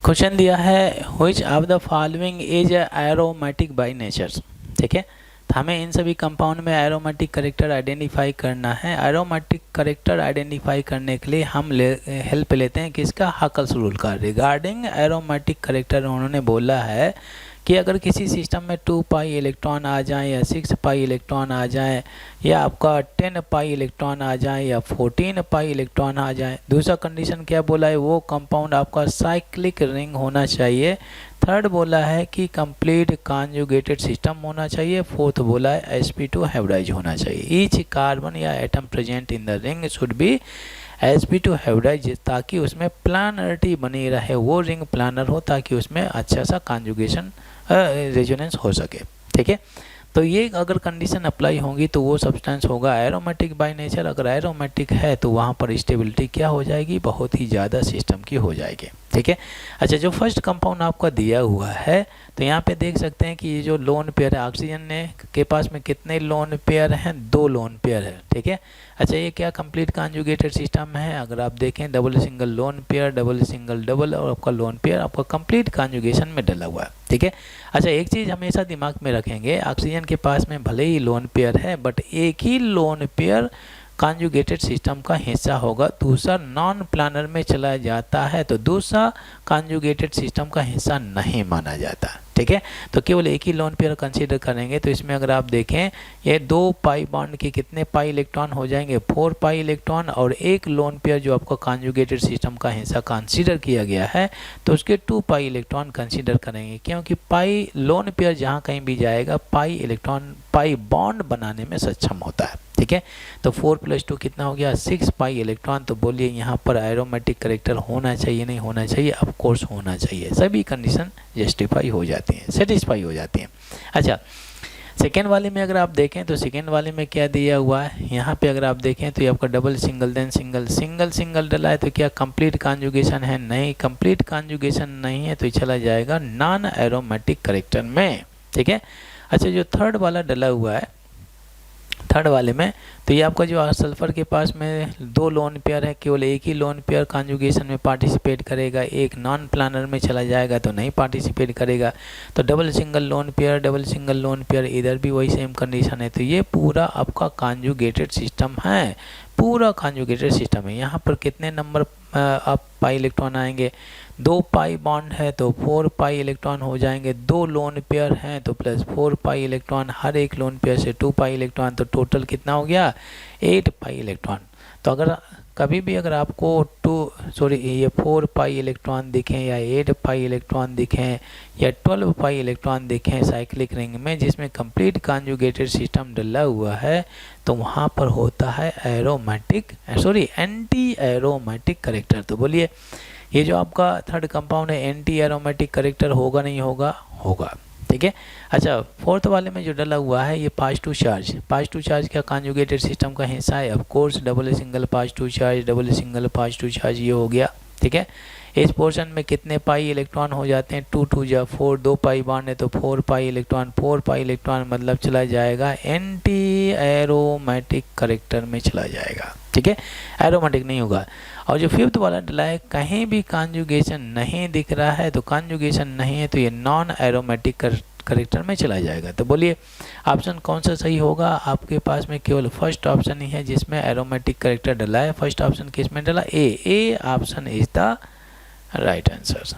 Question दिया है which of the following is aromatic by nature. ठीक है, तो हमें इन सभी कंपाउंड में एरोमेटिक करेक्टर आइडेंटिफाई करना है। एरोमेटिक करेक्टर आइडेंटिफाई करने के लिए हम हेल्प लेते हैं किसका, हकल्स रूल का। रिगार्डिंग एरोमेटिक करेक्टर उन्होंने बोला है कि अगर किसी सिस्टम में 2 पाई इलेक्ट्रॉन आ जाए या 6 पाई इलेक्ट्रॉन आ जाए या आपका 10 पाई इलेक्ट्रॉन आ जाए या 14 पाई इलेक्ट्रॉन आ जाए, दूसरा कंडीशन क्या बोला है, वो कंपाउंड आपका साइक्लिक रिंग होना चाहिए। थर्ड बोला है कि कंप्लीट कॉन्जुगेटेड सिस्टम होना चाहिए। फोर्थ बोला है sp2 हाइब्रिडाइज होना चाहिए। ईच कार्बन या atom present in the ring should be sp2 hybridise, ताकि उसमें प्लानरिटी बनी रहे, वो रिंग प्लानर हो, ताकि उसमें अच्छा सा कॉन्जुगेशन रेजोनेंस हो सके। ठीक है, तो ये अगर कंडीशन अप्लाई होंगी तो वो सब्सटेंस होगा एरोमेटिक बाय नेचर। अगर एरोमेटिक है तो वहाँ पर स्टेबिलिटी क्या हो जाएगी, बहुत ही ज़्यादा सिस्टम की हो जाएगी। ठीक है, अच्छा जो फर्स्ट कंपाउंड आपका दिया हुआ है तो यहाँ पे देख सकते हैं कि ये जो लोन पेयर है, ऑक्सीजन ने के पास में कितने लोन पेयर हैं, 2 लोन पेयर है। ठीक है, अच्छा ये क्या कंप्लीट कॉन्जुगेटेड सिस्टम है। अगर आप देखें double single lone pair, double single double और आपका लोन पेयर आपका कंप्लीट कॉन्जुगेशन में डला हुआ है। ठीक है, अच्छा एक चीज़ हमेशा दिमाग में रखेंगे, ऑक्सीजन के पास में भले ही लोन पेयर है बट एक ही लोन पेयर कॉन्जुगेटेड सिस्टम का हिस्सा होगा, दूसरा नॉन प्लानर में चला जाता है तो दूसरा कॉन्जुगेटेड सिस्टम का हिस्सा नहीं माना जाता। ठीक है, तो केवल एक ही लोन पेयर कंसीडर करेंगे। तो इसमें अगर आप देखें ये 2 पाई बॉन्ड के कितने पाई इलेक्ट्रॉन हो जाएंगे, 4 पाई इलेक्ट्रॉन, और एक लोन पेयर जो आपका कॉन्जुगेटेड सिस्टम का हिस्सा कंसीडर किया गया है तो उसके 2 पाई इलेक्ट्रॉन कंसीडर करेंगे, क्योंकि पाई लोन पेयर जहाँ कहीं भी जाएगा पाई इलेक्ट्रॉन पाई बॉन्ड बनाने में सक्षम होता है। ठीक है, तो 4 + 2 कितना हो गया, 6 पाई इलेक्ट्रॉन। तो बोलिए यहाँ पर एरोमेटिक करेक्टर होना चाहिए, नहीं होना चाहिए, ऑफ कोर्स होना चाहिए। सभी कंडीशन जस्टिफाई हो जाती हैं, सेटिस्फाई हो जाती हैं। अच्छा सेकेंड वाले में अगर आप देखें तो सेकेंड वाले में क्या दिया हुआ है, यहाँ पे अगर आप देखें तो ये आपका double single then single single single डला है, तो क्या कंप्लीट कॉन्जुगेशन है, नहीं कंप्लीट कॉन्जुगेशन नहीं है, तो ये चला जाएगा नॉन एरोमेटिक करेक्टर में। ठीक है, अच्छा जो थर्ड वाला डला हुआ है, थर्ड वाले में तो ये आपका जो सल्फर के पास में 2 लोन पेयर है, केवल एक ही लोन पेयर कॉन्जुगेशन में पार्टिसिपेट करेगा, एक नॉन प्लानर में चला जाएगा तो नहीं पार्टिसिपेट करेगा। तो double single lone pair, double single lone pair, इधर भी वही सेम कंडीशन है। तो ये पूरा आपका कॉन्जुगेटेड सिस्टम है, पूरा कॉन्जुगेटेड सिस्टम है। यहाँ पर कितने नंबर आप पाई इलेक्ट्रॉन आएंगे, 2 पाई बॉन्ड है तो 4 पाई इलेक्ट्रॉन हो जाएंगे, 2 लोन पेयर हैं तो प्लस 4 पाई इलेक्ट्रॉन, हर एक लोन पेयर से 2 पाई इलेक्ट्रॉन, तो टोटल कितना हो गया 8 पाई इलेक्ट्रॉन। तो अगर कभी भी अगर आपको 4 पाई इलेक्ट्रॉन दिखें या 8 पाई इलेक्ट्रॉन दिखें या 12 पाई इलेक्ट्रॉन दिखें साइक्लिक रिंग में जिसमें कंप्लीट कॉन्जुगेटेड सिस्टम डला हुआ है, तो वहाँ पर होता है एंटी एरोमेटिक करेक्टर। तो बोलिए ये जो आपका थर्ड कंपाउंड है एंटी एरोमेटिक करेक्टर होगा नहीं होगा, होगा। ठीक है, अच्छा फोर्थ वाले में जो डला हुआ है ये +2 चार्ज, +2 चार्ज क्या कॉन्जुगेटेड सिस्टम का हिस्सा है, of course double single +2 charge, double single +2 charge, ये हो गया। ठीक है, इस पोर्शन में कितने पाई इलेक्ट्रॉन हो जाते हैं, 2 2 जा 4, 2 पाई बॉन्ड है तो 4 पाई इलेक्ट्रॉन, 4 पाई इलेक्ट्रॉन मतलब चला जाएगा एंटी एरोमेटिक करेक्टर में चला जाएगा। ठीक है, एरोमेटिक नहीं होगा। और जो फिफ्थ वाला डला है कहीं भी कॉन्जुगेशन नहीं दिख रहा है, तो कॉन्जुगेशन नहीं है तो ये नॉन एरोमेटिक करेक्टर में चला जाएगा। तो बोलिए ऑप्शन कौन सा सही होगा, आपके पास में केवल फर्स्ट ऑप्शन ही है जिसमें एरोमेटिक करेक्टर डला है। फर्स्ट ऑप्शन किस में डला, A option is the right answer.